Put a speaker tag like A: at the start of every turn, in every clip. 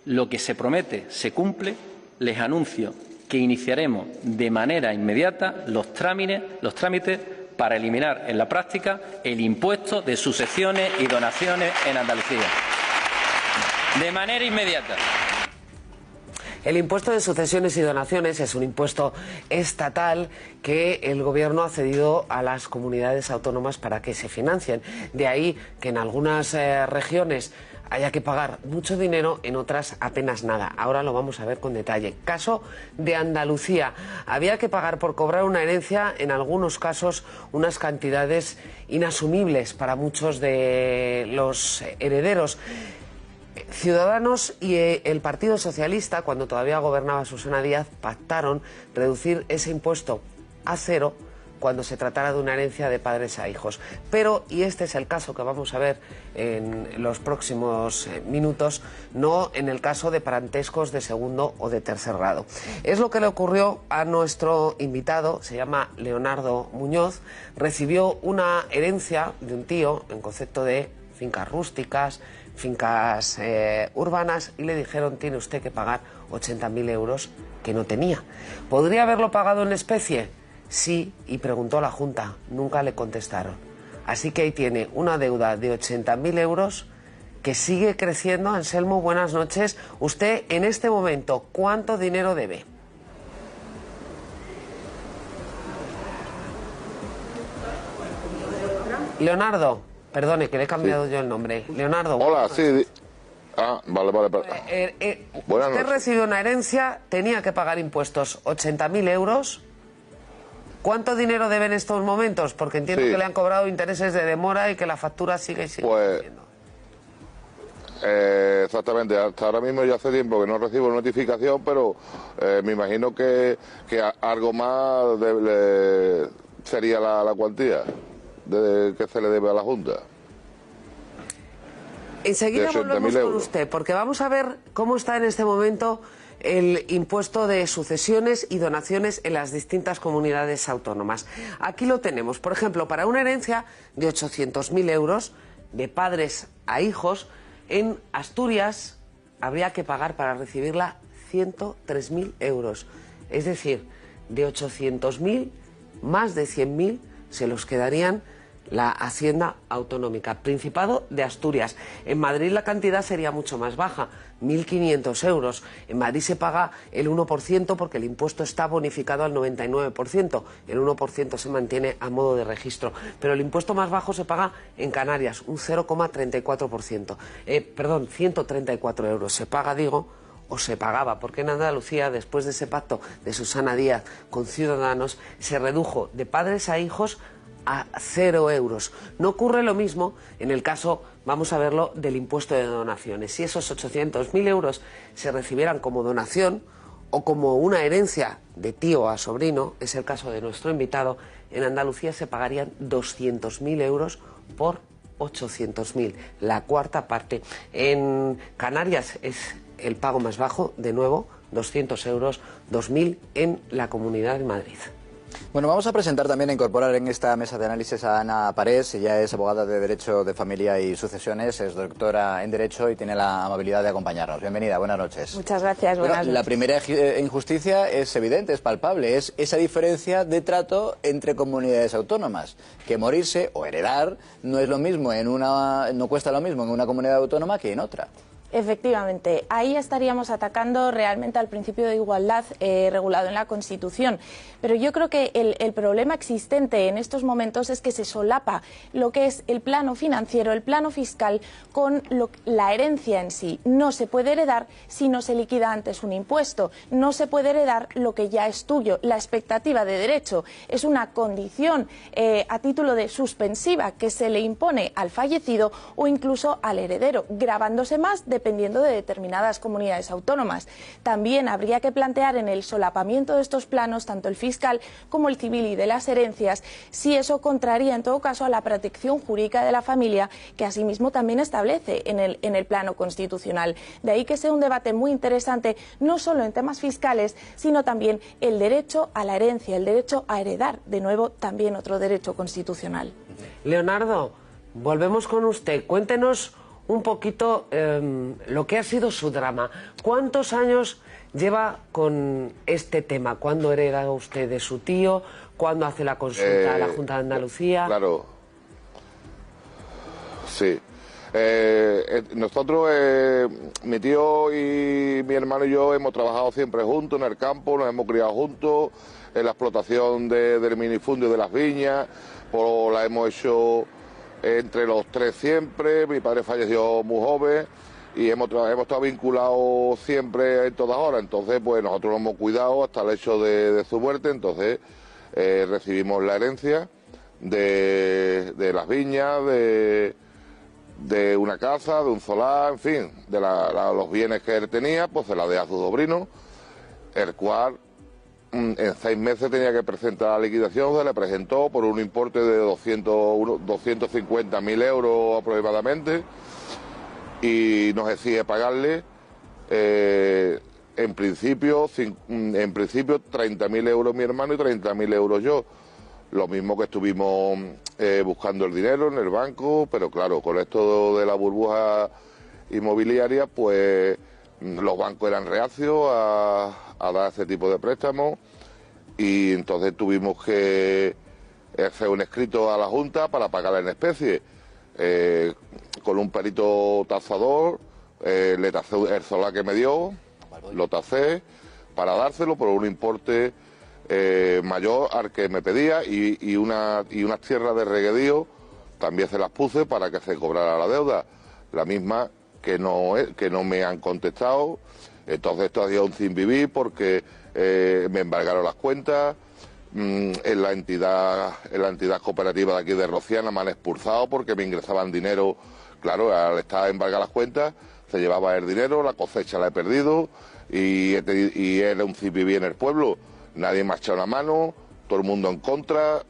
A: lo que se promete se cumple, les anuncio que iniciaremos de manera inmediata los trámites para eliminar en la práctica el impuesto de sucesiones y donaciones en Andalucía. De manera inmediata.
B: El impuesto de sucesiones y donaciones es un impuesto estatal que el Gobierno ha cedido a las comunidades autónomas para que se financien. De ahí que en algunas regiones haya que pagar mucho dinero, en otras apenas nada. Ahora lo vamos a ver con detalle. Caso de Andalucía. Había que pagar por cobrar una herencia, en algunos casos, unas cantidades inasumibles para muchos de los herederos. Ciudadanos y el Partido Socialista, cuando todavía gobernaba Susana Díaz, pactaron reducir ese impuesto a cero cuando se tratara de una herencia de padres a hijos. Pero, y este es el caso que vamos a ver en los próximos minutos, no en el caso de parentescos de segundo o de tercer grado. Es lo que le ocurrió a nuestro invitado, se llama Leonardo Muñoz, recibió una herencia de un tío en concepto de fincas rústicas, fincas urbanas, y le dijeron: tiene usted que pagar 80.000 euros que no tenía. ¿Podría haberlo pagado en especie? Sí, y preguntó a la Junta, nunca le contestaron. Así que ahí tiene una deuda de 80.000 euros que sigue creciendo. Anselmo, buenas noches. Usted en este momento, ¿cuánto dinero debe? Leonardo, perdone, que le he cambiado yo el nombre. Leonardo.
C: Hola, sí. Vale.
B: Usted recibió una herencia, tenía que pagar impuestos, 80.000 euros. ¿Cuánto dinero debe en estos momentos? Porque entiendo que le han cobrado intereses de demora y que la factura sigue siendo.
C: Exactamente, hasta ahora mismo ya hace tiempo que no recibo notificación, pero me imagino que algo más sería la cuantía que se le debe a la Junta.
B: Enseguida volvemos con usted, porque vamos a ver cómo está en este momento el impuesto de sucesiones y donaciones en las distintas comunidades autónomas. Aquí lo tenemos, por ejemplo, para una herencia de 800.000 euros de padres a hijos, en Asturias habría que pagar para recibirla 103.000 euros. Es decir, de 800.000, más de 100.000 se los quedarían la Hacienda Autonómica. Principado de Asturias. En Madrid la cantidad sería mucho más baja, 1.500 euros. En Madrid se paga el 1% porque el impuesto está bonificado al 99%. El 1% se mantiene a modo de registro. Pero el impuesto más bajo se paga en Canarias, un 0,34%. Perdón, 134 euros. Se paga, digo, o se pagaba, porque en Andalucía, después de ese pacto de Susana Díaz con Ciudadanos, se redujo de padres a hijos a 0 euros. No ocurre lo mismo en el caso, vamos a verlo, del impuesto de donaciones. Si esos 800.000 euros se recibieran como donación o como una herencia de tío a sobrino, es el caso de nuestro invitado, en Andalucía se pagarían 200.000 euros por 800.000, la cuarta parte. En Canarias es el pago más bajo, de nuevo, 200 euros, 2.000 en la Comunidad de Madrid.
D: Bueno, vamos a presentar también, a incorporar en esta mesa de análisis a Ana Parés. Ella es abogada de Derecho de Familia y Sucesiones, es doctora en Derecho y tiene la amabilidad de acompañarnos. Bienvenida, buenas noches.
E: Muchas gracias, buenas noches.
D: La primera injusticia es evidente, es palpable, es esa diferencia de trato entre comunidades autónomas. Que morirse o heredar no es lo mismo no cuesta lo mismo en una comunidad autónoma que en otra.
E: Efectivamente, ahí estaríamos atacando realmente al principio de igualdad regulado en la Constitución. Pero yo creo que el problema existente en estos momentos es que se solapa lo que es el plano financiero, el plano fiscal, con la herencia en sí. No se puede heredar si no se liquida antes un impuesto. No se puede heredar lo que ya es tuyo. La expectativa de derecho es una condición a título de suspensiva que se le impone al fallecido o incluso al heredero, gravándose más dependiendo de determinadas comunidades autónomas. También habría que plantear en el solapamiento de estos planos, tanto el fiscal como el civil y de las herencias, si eso contraría en todo caso a la protección jurídica de la familia, que asimismo también establece en el plano constitucional. De ahí que sea un debate muy interesante, no solo en temas fiscales, sino también el derecho a la herencia, el derecho a heredar, de nuevo también otro derecho constitucional.
B: Leonardo, volvemos con usted. Cuéntenos un poquito lo que ha sido su drama. ¿Cuántos años lleva con este tema? ¿Cuándo hereda usted de su tío? ¿Cuándo hace la consulta a la Junta de Andalucía?
C: Claro. Sí. Nosotros, mi tío y mi hermano y yo hemos trabajado siempre juntos en el campo, nos hemos criado juntos, en la explotación del minifundio de las viñas, pues la hemos hecho entre los tres siempre. Mi padre falleció muy joven y hemos estado vinculados siempre en todas horas. Entonces, pues nosotros lo hemos cuidado hasta el hecho de su muerte. Entonces, recibimos la herencia de las viñas, de una casa, de un solar, en fin, de los bienes que él tenía, pues se la deja a su sobrino, el cual en 6 meses tenía que presentar la liquidación. Se le presentó por un importe de 250.000 euros aproximadamente, y nos exige pagarle en principio 30.000 euros mi hermano y 30.000 euros yo. Lo mismo que estuvimos buscando el dinero en el banco, pero claro, con esto de la burbuja inmobiliaria, pues los bancos eran reacios a dar ese tipo de préstamos, y entonces tuvimos que hacer un escrito a la Junta para pagarla en especie. Con un perito tasador, le tasé el solar que me dio, lo tasé para dárselo por un importe mayor al que me pedía, y unas tierras de reguedío también se las puse para que se cobrara la deuda, la misma que no me han contestado. Entonces esto ha sido un sin vivir porque me embargaron las cuentas. En la entidad cooperativa de aquí de Rociana me han expulsado porque me ingresaban dinero. Claro, al estar embargadas las cuentas se llevaba el dinero, la cosecha la he perdido, y era un sin vivir en el pueblo. Nadie me ha echado una mano, todo el mundo en contra.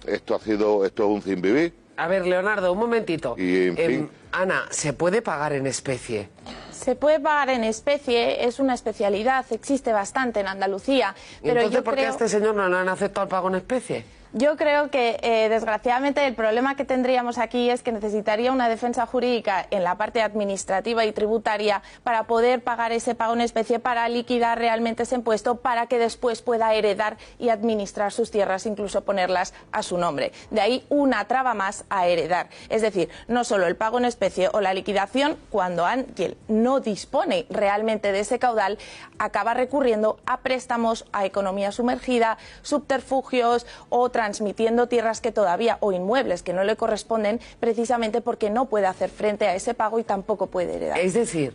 C: Esto es un sin vivir.
B: A ver, Leonardo, un momentito.
C: Y, en fin,
B: Ana, ¿se puede pagar en especie?
E: Se puede pagar en especie, es una especialidad, existe bastante en Andalucía. Pero
B: Entonces, ¿por qué a este señor no le han aceptado el pago en especie?
E: Yo creo que, desgraciadamente, el problema que tendríamos aquí es que necesitaría una defensa jurídica en la parte administrativa y tributaria para poder pagar ese pago en especie, para liquidar realmente ese impuesto, para que después pueda heredar y administrar sus tierras, incluso ponerlas a su nombre. De ahí una traba más a heredar. Es decir, no solo el pago en especie o la liquidación, cuando quien no dispone realmente de ese caudal, acaba recurriendo a préstamos, a economía sumergida, subterfugios o transmitiendo tierras que todavía, o inmuebles que no le corresponden, precisamente porque no puede hacer frente a ese pago y tampoco puede heredar.
B: Es decir,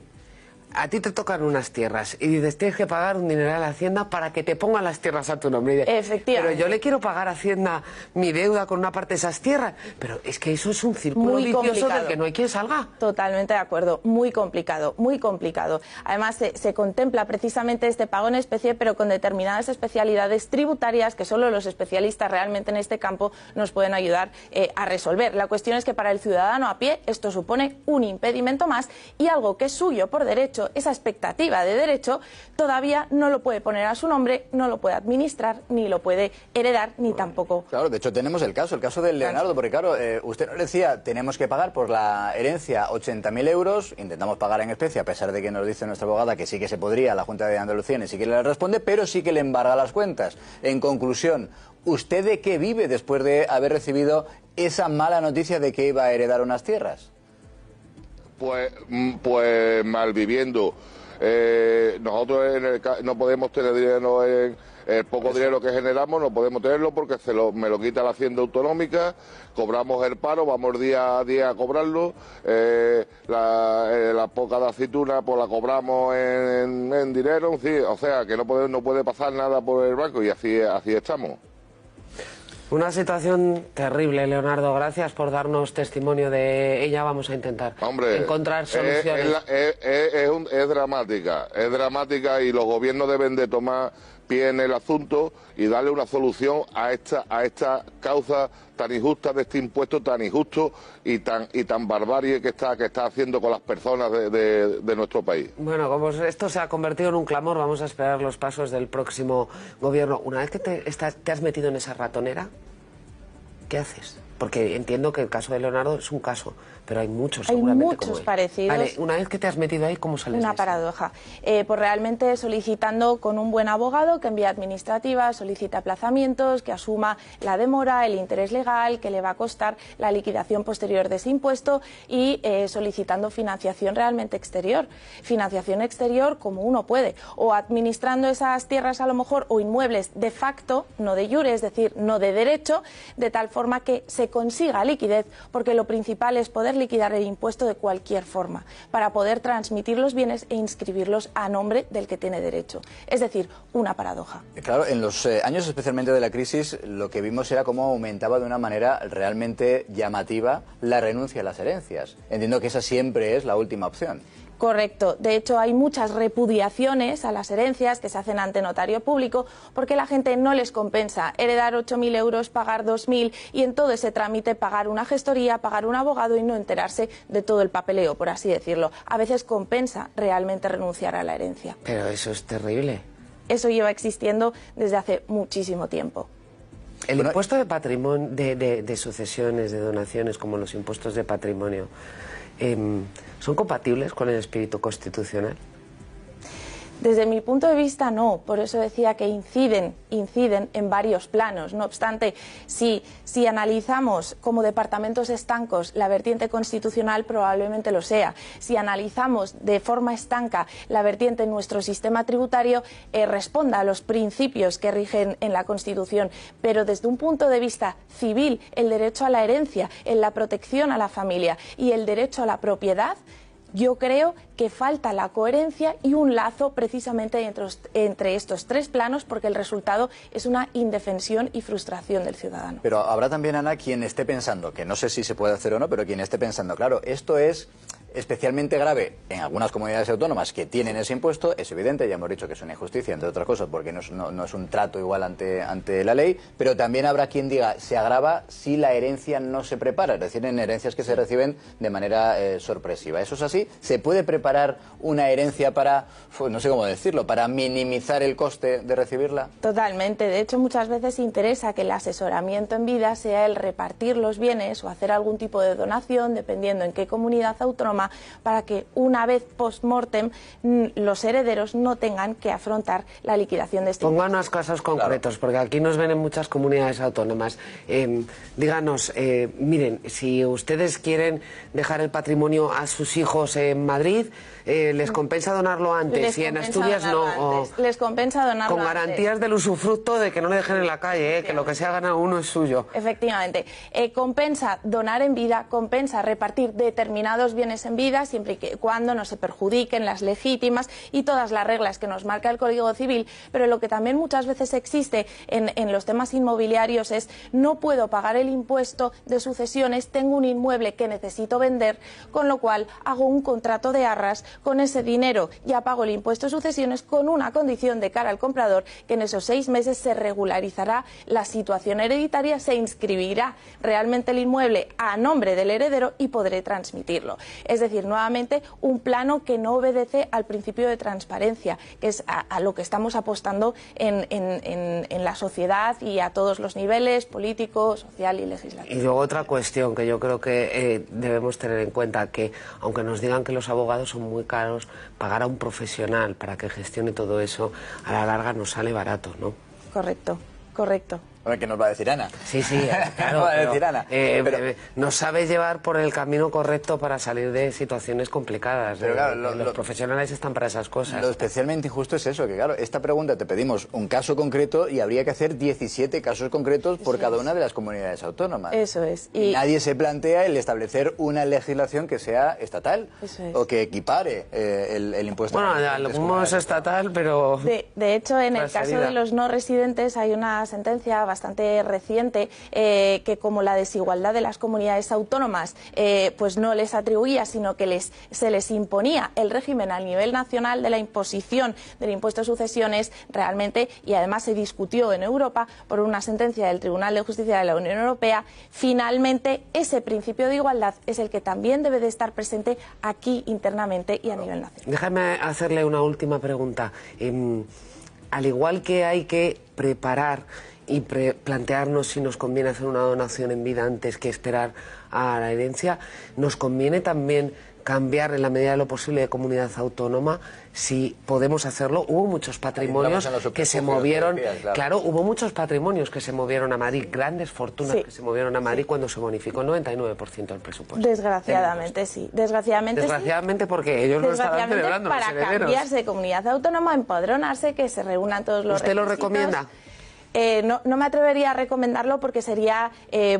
B: a ti te tocan unas tierras y dices, tienes que pagar un dineral a Hacienda para que te pongan las tierras a tu nombre. Y dices,
E: efectivamente.
B: Pero yo le quiero pagar a Hacienda mi deuda con una parte de esas tierras. Pero es que eso es un círculo vicioso del que no hay quien salga.
E: Totalmente de acuerdo. Muy complicado, muy complicado. Además, se contempla precisamente este pago en especie, pero con determinadas especialidades tributarias que solo los especialistas realmente en este campo nos pueden ayudar a resolver. La cuestión es que para el ciudadano a pie esto supone un impedimento más, y algo que es suyo por derecho, esa expectativa de derecho, todavía no lo puede poner a su nombre, no lo puede administrar, ni lo puede heredar, ni tampoco.
D: Claro, de hecho tenemos el caso del Leonardo, porque claro, usted nos decía, tenemos que pagar por la herencia 80.000 euros, intentamos pagar en especie, a pesar de que nos dice nuestra abogada que sí que se podría, la Junta de Andalucía ni siquiera le responde, pero sí que le embarga las cuentas. En conclusión, ¿usted de qué vive después de haber recibido esa mala noticia de que iba a heredar unas tierras?
C: Pues malviviendo. Nosotros no podemos tener dinero en el poco dinero que generamos, no podemos tenerlo porque me lo quita la Hacienda Autonómica, cobramos el paro, vamos día a día a cobrarlo, la poca de aceituna pues la cobramos en dinero, sí, o sea que no puede pasar nada por el banco, y así estamos.
B: Una situación terrible, Leonardo. Gracias por darnos testimonio de ella. Vamos a intentar encontrar soluciones.
C: Es dramática, y los gobiernos deben de tomar pie en el asunto y darle una solución a esta causa tan injusta, de este impuesto tan injusto y tan barbarie que está haciendo con las personas de nuestro país.
B: Bueno, como esto se ha convertido en un clamor, vamos a esperar los pasos del próximo gobierno. Una vez que te has metido en esa ratonera, ¿qué haces? Porque entiendo que el caso de Leonardo es un caso, pero hay muchos seguramente.
E: Hay muchos parecidos.
B: Vale, una vez que te has metido ahí, ¿cómo sales de
E: Una
B: eso?
E: paradoja. Pues realmente solicitando con un buen abogado que envíe administrativa, solicite aplazamientos, que asuma la demora, el interés legal, que le va a costar la liquidación posterior de ese impuesto y solicitando financiación realmente exterior. Financiación exterior como uno puede. O administrando esas tierras a lo mejor o inmuebles de facto, no de jure, es decir, no de derecho, de tal forma que se consiga liquidez, porque lo principal es poder liquidar el impuesto de cualquier forma, para poder transmitir los bienes e inscribirlos a nombre del que tiene derecho. Es decir, una paradoja.
D: Claro, en los años especialmente de la crisis, lo que vimos era cómo aumentaba de una manera realmente llamativa la renuncia a las herencias. Entiendo que esa siempre es la última opción.
E: Correcto. De hecho, hay muchas repudiaciones a las herencias que se hacen ante notario público porque la gente no les compensa heredar 8.000 euros, pagar 2.000 y en todo ese trámite pagar una gestoría, pagar un abogado y no enterarse de todo el papeleo, por así decirlo. A veces compensa realmente renunciar a la herencia.
B: Pero eso es terrible.
E: Eso lleva existiendo desde hace muchísimo tiempo.
B: El impuesto de patrimonio, de sucesiones, de donaciones, como los impuestos de patrimonio, ¿son compatibles con el espíritu constitucional?
E: Desde mi punto de vista, no. Por eso decía que inciden en varios planos. No obstante, si analizamos como departamentos estancos la vertiente constitucional, probablemente lo sea. Si analizamos de forma estanca la vertiente en nuestro sistema tributario, responda a los principios que rigen en la Constitución. Pero desde un punto de vista civil, el derecho a la herencia, en la protección a la familia y el derecho a la propiedad, yo creo que falta la coherencia y un lazo precisamente entre estos tres planos, porque el resultado es una indefensión y frustración del ciudadano.
D: Pero habrá también, Ana, quien esté pensando, que no sé si se puede hacer o no, pero quien esté pensando, claro, esto es especialmente grave en algunas comunidades autónomas que tienen ese impuesto, es evidente, ya hemos dicho que es una injusticia, entre otras cosas, porque no es un trato igual ante la ley, pero también habrá quien diga, se agrava si la herencia no se prepara, es decir, en herencias que se reciben de manera sorpresiva. ¿Eso es así? ¿Se puede preparar una herencia para, no sé cómo decirlo, para minimizar el coste de recibirla?
E: Totalmente. De hecho, muchas veces interesa que el asesoramiento en vida sea el repartir los bienes o hacer algún tipo de donación, dependiendo en qué comunidad autónoma, para que una vez post-mortem los herederos no tengan que afrontar la liquidación de este impuesto.
B: Ponga unos casos concretos, porque aquí nos ven en muchas comunidades autónomas. Díganos, miren, si ustedes quieren dejar el patrimonio a sus hijos en Madrid, ¿les compensa donarlo antes? Y en Asturias no.
E: Les compensa donarlo
B: con garantías
E: antes.
B: del usufructo de que no le dejen en la calle, que lo que se ha ganado uno es suyo.
E: Efectivamente. Compensa donar en vida, compensa repartir determinados bienes en vida, siempre y cuando no se perjudiquen las legítimas y todas las reglas que nos marca el Código Civil, pero lo que también muchas veces existe en los temas inmobiliarios es: no puedo pagar el impuesto de sucesiones, tengo un inmueble que necesito vender, con lo cual hago un contrato de arras, con ese dinero ya pago el impuesto de sucesiones, con una condición de cara al comprador, que en esos 6 meses se regularizará la situación hereditaria, se inscribirá realmente el inmueble a nombre del heredero y podré transmitirlo. Es decir, nuevamente un plano que no obedece al principio de transparencia, que es a lo que estamos apostando en la sociedad y a todos los niveles, político, social y legislativo.
B: Y luego otra cuestión que yo creo que debemos tener en cuenta, que aunque nos digan que los abogados son muy caros, pagar a un profesional para que gestione todo eso, a la larga nos sale barato, ¿no?
E: Correcto, correcto.
D: A ver, ¿qué nos va a decir Ana?
B: Sí, claro.
D: Va a decir Ana.
B: Nos sabe llevar por el camino correcto para salir de situaciones complicadas.
D: Pero claro,
B: los profesionales están para esas cosas.
D: Lo especialmente injusto es eso, que claro, esta pregunta te pedimos un caso concreto y habría que hacer 17 casos concretos por cada una de las comunidades autónomas.
E: Eso es.
D: Y nadie se plantea el establecer una legislación que sea estatal.
E: Eso es.
D: O que equipare el impuesto.
B: Bueno, algunos estatal, pero...
E: De hecho, en el caso de los no residentes hay una sentencia bastante reciente que, como la desigualdad de las comunidades autónomas pues no les atribuía, sino que se les imponía el régimen a nivel nacional de la imposición del impuesto de sucesiones realmente, y además se discutió en Europa por una sentencia del Tribunal de Justicia de la Unión Europea. Finalmente, ese principio de igualdad es el que también debe de estar presente aquí internamente y a nivel nacional.
B: Déjame hacerle una última pregunta. Al igual que hay que preparar y plantearnos si nos conviene hacer una donación en vida antes que esperar a la herencia. Nos conviene también cambiar en la medida de lo posible de comunidad autónoma, si podemos hacerlo. Hubo muchos patrimonios que se movieron, claro, hubo muchos patrimonios que se movieron a Madrid, grandes fortunas que se movieron a Madrid cuando se bonificó el 99% del presupuesto.
E: Desgraciadamente sí,
B: desgraciadamente porque ellos lo estaban celebrando, los herederos.
E: Para cambiarse de comunidad autónoma, empadronarse, que se reúnan todos los
B: requisitos. ¿Usted lo recomienda?
E: No me atrevería a recomendarlo porque sería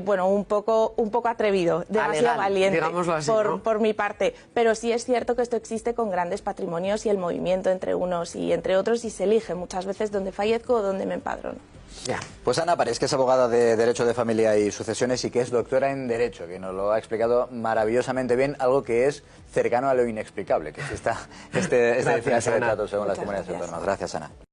E: bueno, un poco atrevido, demasiado valiente,
B: digámoslo así,
E: por mi parte. Pero sí es cierto que esto existe con grandes patrimonios y el movimiento entre unos y entre otros, y se elige muchas veces dónde fallezco o dónde me empadrono.
D: Ya. Pues Ana Parés, que es abogada de Derecho de Familia y Sucesiones y que es doctora en Derecho, que nos lo ha explicado maravillosamente bien, algo que es cercano a lo inexplicable, que es esta diferencia de trato según las comunidades autónomas. Gracias, Ana.